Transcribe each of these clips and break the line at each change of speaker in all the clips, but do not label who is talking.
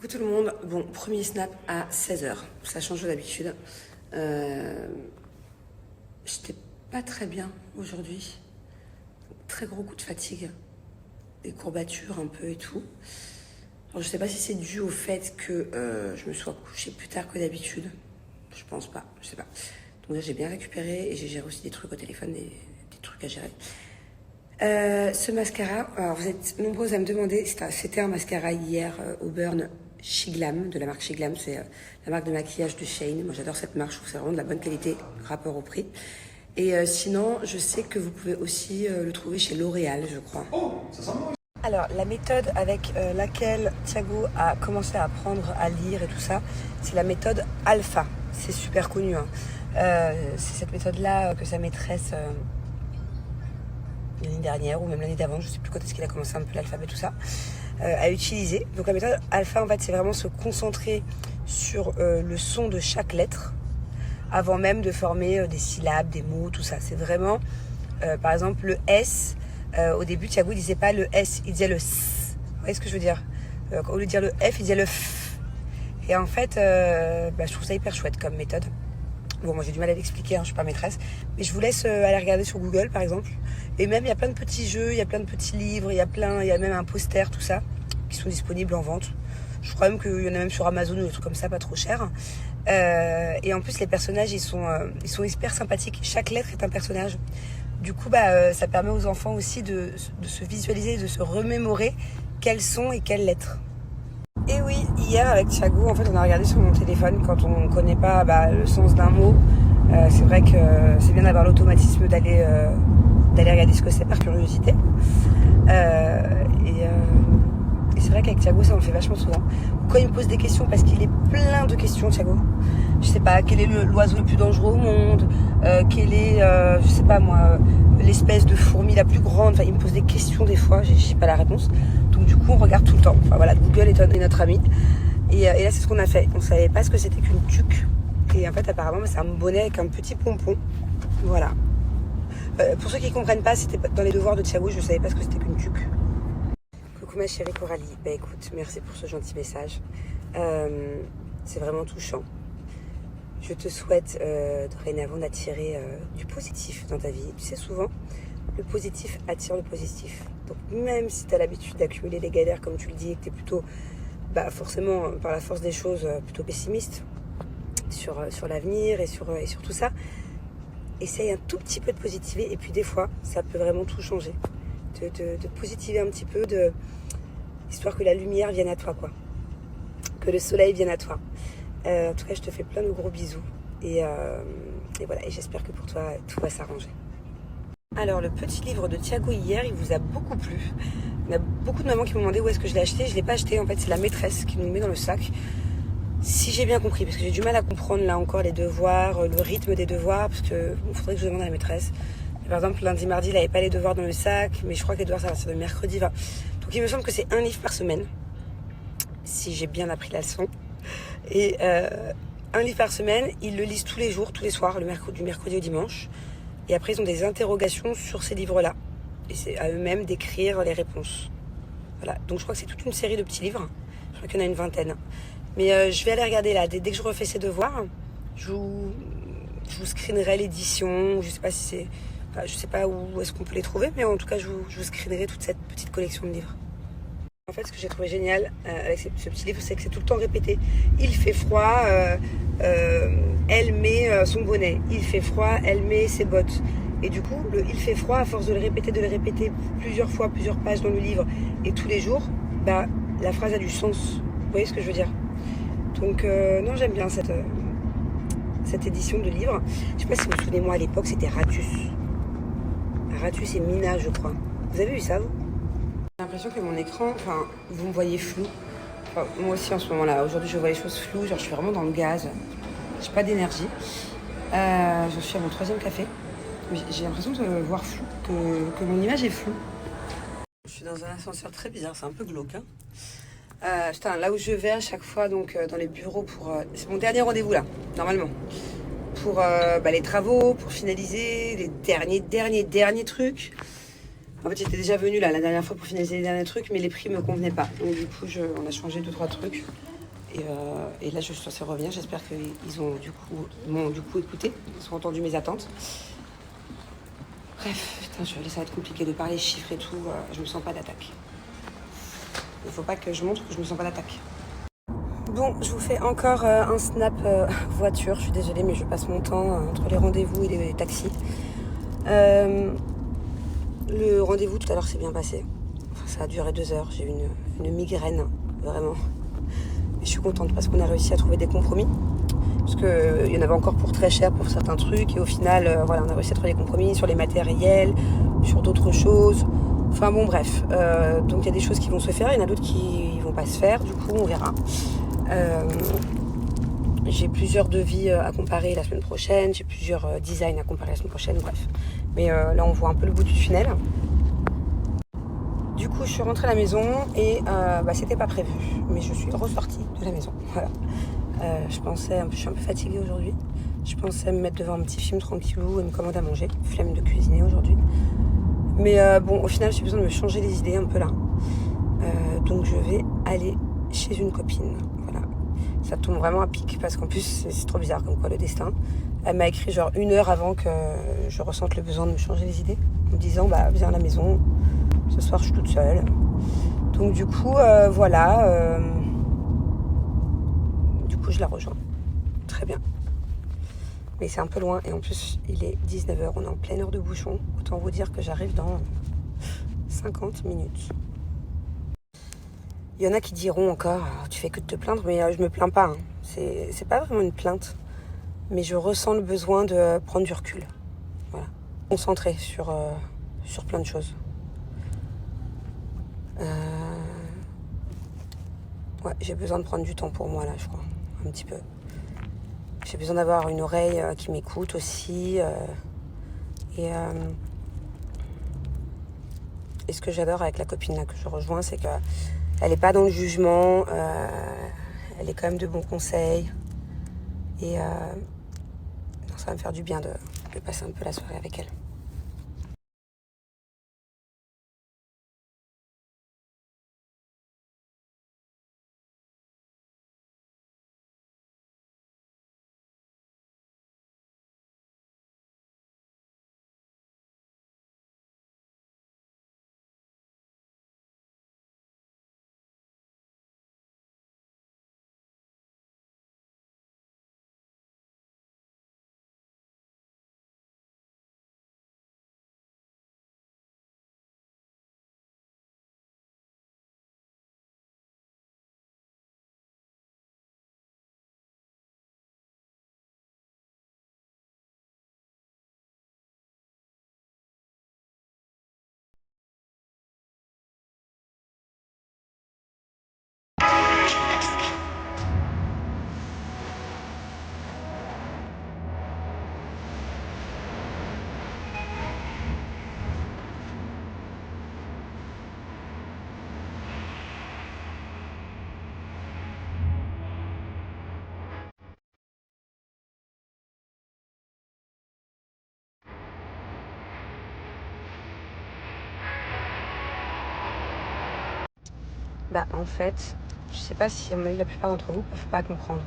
Coucou tout le monde, bon, premier snap à 16h, ça change d'habitude. J'étais pas très bien aujourd'hui, très gros coup de fatigue, des courbatures un peu et tout. Alors, je sais pas si c'est dû au fait que je me sois couchée plus tard que d'habitude, je pense pas, je sais pas. Donc là j'ai bien récupéré et j'ai géré aussi des trucs au téléphone, des trucs à gérer. Ce mascara, alors vous êtes nombreux à me demander, c'était un mascara hier au Burn Shiglam, de la marque Shiglam, c'est la marque de maquillage de Shane. Moi j'adore cette marque, je trouve que c'est vraiment de la bonne qualité, rapport au prix. Et sinon, je sais que vous pouvez aussi le trouver chez L'Oréal, je crois. Oh, ça sent bon. Alors, la méthode avec laquelle Thiago a commencé à apprendre à lire et tout ça, c'est la méthode Alpha. C'est super connu, hein. C'est cette méthode-là que sa maîtresse... l'année dernière ou même l'année d'avant, je sais plus quand est-ce qu'il a commencé un peu l'alphabet, tout ça, à utiliser. Donc la méthode alpha, en fait, c'est vraiment se concentrer sur le son de chaque lettre avant même de former des syllabes, des mots, tout ça. C'est vraiment, par exemple, le S, au début, Thiago, il disait pas le S, il disait le S. Vous voyez ce que je veux dire? Au lieu de dire le F, il disait le F. Et en fait, je trouve ça hyper chouette comme méthode. Bon, moi j'ai du mal à l'expliquer, hein, je suis pas maîtresse, mais je vous laisse aller regarder sur Google par exemple. Et même il y a plein de petits jeux, il y a plein de petits livres, il y a même un poster, tout ça, qui sont disponibles en vente. Je crois même qu'il y en a même sur Amazon ou des trucs comme ça, pas trop cher. Et en plus les personnages ils sont hyper sympathiques. Chaque lettre est un personnage. Du coup ça permet aux enfants aussi de se visualiser, de se remémorer quels sons et quelles lettres. Et oui, hier avec Thiago, en fait, on a regardé sur mon téléphone quand on ne connaît pas le sens d'un mot. C'est vrai que c'est bien d'avoir l'automatisme d'aller regarder ce que c'est par curiosité. Et c'est vrai qu'avec Thiago, ça on le fait vachement souvent. Quand il me pose des questions, parce qu'il est plein de questions, Thiago. Je sais pas, quel est l'oiseau le plus dangereux au monde, quelle est, je sais pas moi, l'espèce de fourmi la plus grande. Enfin, il me pose des questions des fois, j'ai pas la réponse. Donc du coup, on regarde tout le temps. Enfin voilà, Google est notre ami. Et là, c'est ce qu'on a fait. On savait pas ce que c'était qu'une tuque. Et en fait, apparemment, c'est un bonnet avec un petit pompon. Voilà. Pour ceux qui comprennent pas, c'était dans les devoirs de Thiago, je savais pas ce que c'était qu'une tuque. Coucou ma chérie Coralie. Bah écoute, merci pour ce gentil message. C'est vraiment touchant. Je te souhaite dorénavant d'attirer du positif dans ta vie. Tu sais, souvent, le positif attire le positif. Donc même si tu as l'habitude d'accumuler les galères, comme tu le dis, et que tu es plutôt, forcément, par la force des choses, plutôt pessimiste sur l'avenir et sur tout ça, essaye un tout petit peu de positiver. Et puis des fois, ça peut vraiment tout changer. De positiver un petit peu, histoire que la lumière vienne à toi, quoi. Que le soleil vienne à toi. En tout cas, je te fais plein de gros bisous. Et voilà, et j'espère que pour toi, tout va s'arranger. Alors, le petit livre de Thiago hier, il vous a beaucoup plu. Il y a beaucoup de mamans qui m'ont demandé où est-ce que je l'ai acheté. Je ne l'ai pas acheté, en fait, c'est la maîtresse qui nous le met dans le sac. Si j'ai bien compris, parce que j'ai du mal à comprendre là encore les devoirs, le rythme des devoirs, parce qu'il faudrait que je demande à la maîtresse. Par exemple, lundi, mardi, il n'avait pas les devoirs dans le sac, mais je crois que les devoirs, ça va partir de mercredi. Donc il me semble que c'est un livre par semaine, si j'ai bien appris la leçon. Et un livre par semaine, ils le lisent tous les jours, tous les soirs, du mercredi au dimanche. Et après, ils ont des interrogations sur ces livres-là. Et c'est à eux-mêmes d'écrire les réponses. Voilà. Donc je crois que c'est toute une série de petits livres. Je crois qu'il y en a une vingtaine. Mais je vais aller regarder là. Dès que je refais ces devoirs, je vous screenerai l'édition. Je sais pas si c'est... Enfin, je sais pas où est-ce qu'on peut les trouver, mais en tout cas, je vous screenerai toute cette petite collection de livres. En fait, ce que j'ai trouvé génial avec ce petit livre, c'est que c'est tout le temps répété. Il fait froid, elle met son bonnet. Il fait froid, elle met ses bottes. Et du coup, il fait froid, à force de le répéter plusieurs fois, plusieurs pages dans le livre, et tous les jours, la phrase a du sens. Vous voyez ce que je veux dire? Donc, non, j'aime bien cette édition de livre. Je sais pas si vous vous souvenez, moi, à l'époque, c'était Ratus. Ratus et Mina, je crois. Vous avez vu ça, vous? J'ai l'impression que mon écran, vous me voyez flou. Moi aussi en ce moment-là. Aujourd'hui, je vois les choses floues. Genre, je suis vraiment dans le gaz. J'ai pas d'énergie. Je suis à mon 3e café. J'ai l'impression de voir flou, que mon image est floue. Je suis dans un ascenseur très bizarre. C'est un peu glauque. Là où je vais à chaque fois, donc dans les bureaux c'est mon dernier rendez-vous là, normalement. Pour les travaux, pour finaliser les derniers trucs. En fait, j'étais déjà venue là la dernière fois pour finaliser les derniers trucs, mais les prix me convenaient pas. Donc du coup, on a changé 2-3 trucs. Et là, je suis censée revenir. J'espère qu'ils m'ont du coup écouté. Ils ont entendu mes attentes. Bref, putain, ça va être compliqué de parler chiffres et tout. Je me sens pas d'attaque. Il faut pas que je montre que je me sens pas d'attaque. Bon, je vous fais encore un snap voiture. Je suis désolée, mais je passe mon temps entre les rendez-vous et les taxis. Le rendez-vous tout à l'heure s'est bien passé. Enfin, ça a duré 2 heures. J'ai eu une migraine, vraiment. Mais je suis contente parce qu'on a réussi à trouver des compromis. Parce qu'il y en avait encore pour très cher pour certains trucs. Et au final, voilà, on a réussi à trouver des compromis sur les matériels, sur d'autres choses. Enfin bon, bref. Donc il y a des choses qui vont se faire, il y en a d'autres qui vont pas se faire. Du coup, on verra. J'ai plusieurs devis à comparer la semaine prochaine. J'ai plusieurs designs à comparer la semaine prochaine. Bref. Mais là, on voit un peu le bout du tunnel. Du coup, je suis rentrée à la maison et c'était pas prévu. Mais je suis ressortie de la maison. Voilà. Je suis un peu fatiguée aujourd'hui. Je pensais me mettre devant un petit film tranquillou et me commander à manger. Flemme de cuisiner aujourd'hui. Mais bon, au final, j'ai besoin de me changer les idées un peu là. Donc je vais aller chez une copine. Voilà. Ça tombe vraiment à pic parce qu'en plus, c'est trop bizarre comme quoi le destin. Elle m'a écrit genre 1 heure avant que je ressente le besoin de me changer les idées. En me disant, viens à la maison. Ce soir, je suis toute seule. Donc du coup, voilà. Du coup, je la rejoins. Très bien. Mais c'est un peu loin. Et en plus, il est 19h. On est en pleine heure de bouchon. Autant vous dire que j'arrive dans 50 minutes. Il y en a qui diront encore, tu fais que de te plaindre, mais je me plains pas. Hein. C'est pas vraiment une plainte. Mais je ressens le besoin de prendre du recul. Voilà. Concentrer sur plein de choses. Ouais, j'ai besoin de prendre du temps pour moi là, je crois. Un petit peu. J'ai besoin d'avoir une oreille qui m'écoute aussi. Et ce que j'adore avec la copine là que je rejoins, c'est qu'elle n'est pas dans le jugement. Elle est quand même de bons conseils. Et ça va me faire du bien de passer un peu la soirée avec elle. En fait, je sais pas si à mon avis la plupart d'entre vous peuvent pas comprendre.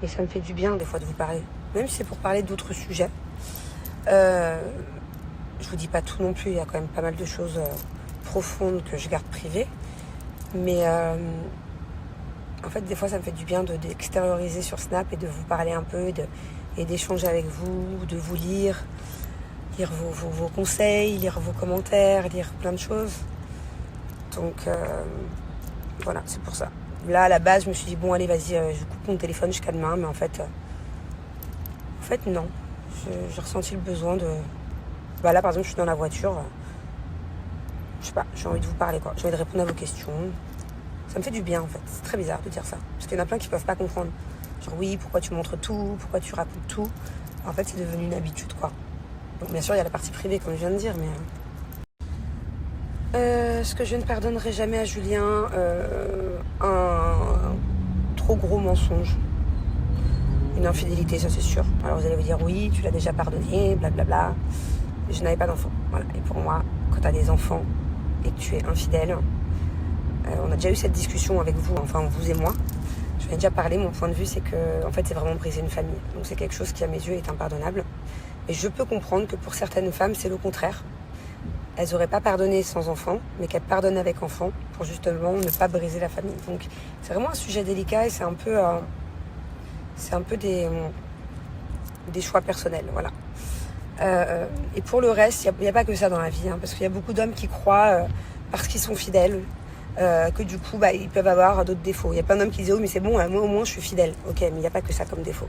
Et ça me fait du bien des fois de vous parler. Même si c'est pour parler d'autres sujets. Je vous dis pas tout non plus, il y a quand même pas mal de choses profondes que je garde privées. Mais en fait, des fois, ça me fait du bien d'extérioriser sur Snap et de vous parler un peu et d'échanger avec vous, de vous lire vos conseils, lire vos commentaires, lire plein de choses. Donc voilà, c'est pour ça. Là, à la base, je me suis dit, bon, allez, vas-y, je coupe mon téléphone jusqu'à demain. Mais en fait non. J'ai ressenti le besoin de... là, par exemple, je suis dans la voiture. Je sais pas, j'ai envie de vous parler, quoi. J'ai envie de répondre à vos questions. Ça me fait du bien, en fait. C'est très bizarre de dire ça. Parce qu'il y en a plein qui peuvent pas comprendre. Genre, oui, pourquoi tu montres tout? Pourquoi tu racontes tout? En fait, c'est devenu une habitude, quoi. Donc, bien sûr, il y a la partie privée, comme je viens de dire, mais... ce que je ne pardonnerai jamais à Julien, un trop gros mensonge. Une infidélité, ça c'est sûr. Alors vous allez vous dire, oui, tu l'as déjà pardonné, blablabla. Je n'avais pas d'enfant. Voilà. Et pour moi, quand tu as des enfants et que tu es infidèle. On a déjà eu cette discussion avec vous, enfin vous et moi. Je vous ai déjà parlé, mon point de vue c'est que en fait c'est vraiment briser une famille. Donc c'est quelque chose qui à mes yeux est impardonnable. Et je peux comprendre que pour certaines femmes c'est le contraire. Elles n'auraient pas pardonné sans enfant, mais qu'elles pardonnent avec enfant pour justement ne pas briser la famille. Donc c'est vraiment un sujet délicat et c'est un peu des choix personnels, voilà. Et pour le reste, il n'y a pas que ça dans la vie, hein, parce qu'il y a beaucoup d'hommes qui croient, parce qu'ils sont fidèles, que du coup, ils peuvent avoir d'autres défauts. Il y a plein d'hommes qui disent « Oh, mais c'est bon, moi au moins je suis fidèle. » Ok, mais il n'y a pas que ça comme défaut.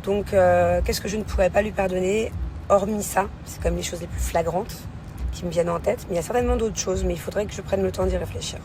Donc, qu'est-ce que je ne pourrais pas lui pardonner, hormis ça? C'est quand même les choses les plus flagrantes qui me viennent en tête. Mais il y a certainement d'autres choses, mais il faudrait que je prenne le temps d'y réfléchir.